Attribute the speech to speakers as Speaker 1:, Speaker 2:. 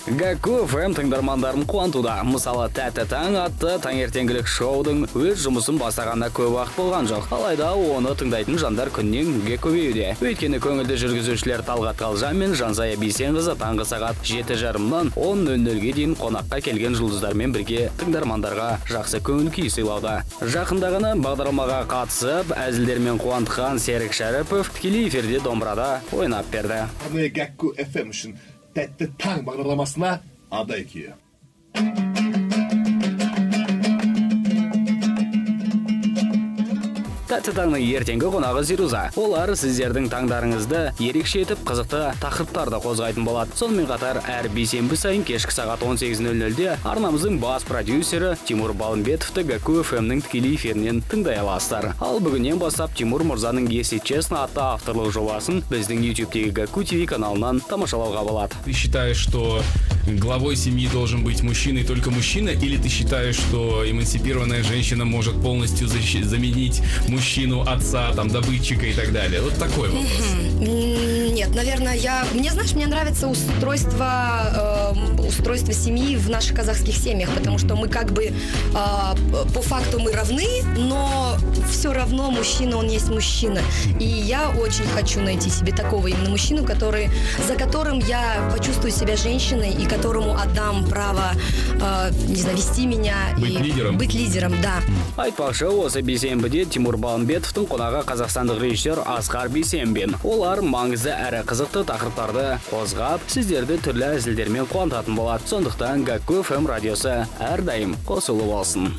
Speaker 1: Гәкку ФМ тыңдармандарын қуантуда. Мысалы, тәтті таң атты таңертеңгілік шоудың өз жұмысын бастағанда көп уақыт болған жоқ. Алайда оны тыңдайтын жандар күннен күнге көбеюде. Өйткені көңілді жүргізушілер Талғат Қалжан мен Жансая Бейсенқызы таңғы сағат 7:30-нан 10:00-ге дейін қонаққа келген жұлдыздармен бірге тыңдармандарға жақсы көңіл күй сыйлауда. Жақындағыны бағдарламаға қатысып, әзілдермен қуантқан Серік Шәріпов тікелей эфирде домбырада ойнап берді.
Speaker 2: Гәкку FM үшін тәтті таң бағдарламасына адай күйі.
Speaker 1: Тәтті таңның ертеңгі қонағы Зируза. Олар сіздердің таңдарыңызды ерекше етіп қызықты тақырыптарды қозғайтын болады. Сонымен қатар әр бейсенбі сайын кешкі сағат 18:00-де арнамыздың бас продюсері Тимур Балымбетовті Гәкку FM-нің тікелей эфирінен тыңдай аласыздар. Ал бүгіннен бастап Тимур мырзаның Если честно атты авторлық жобасын біздің YouTube-тегі Гәкку TV каналынан тамашалауға болады.
Speaker 3: Ты считаешь, что главой семьи должен быть мужчина и только мужчина, или ты считаешь, что эмансипированная женщина может полностью заменить мужчину, отца, там, добытчика и так далее? Вот такой вопрос.
Speaker 4: Нет, наверное, мне нравится устройство семьи в наших казахских семьях, потому что мы как бы по факту мы равны, но все равно мужчина, он есть мужчина. И я очень хочу найти себе такого именно мужчину, за которым я почувствую себя женщиной и которому отдам право, не знаю, вести меня. Быть лидером, да.
Speaker 1: Айтпақшы, осы бейсенбіде Тимур Балымбетовтың қонағы қазақстандық режиссер Асқар Бейсенбин. Олар маңызды әрі қызықты тақырыптарды қозғап, сіздерді түрлі әзілдермен қуантатын болады. Сондықтан Гәкку FM радиосы әрдайым қосылып алсын.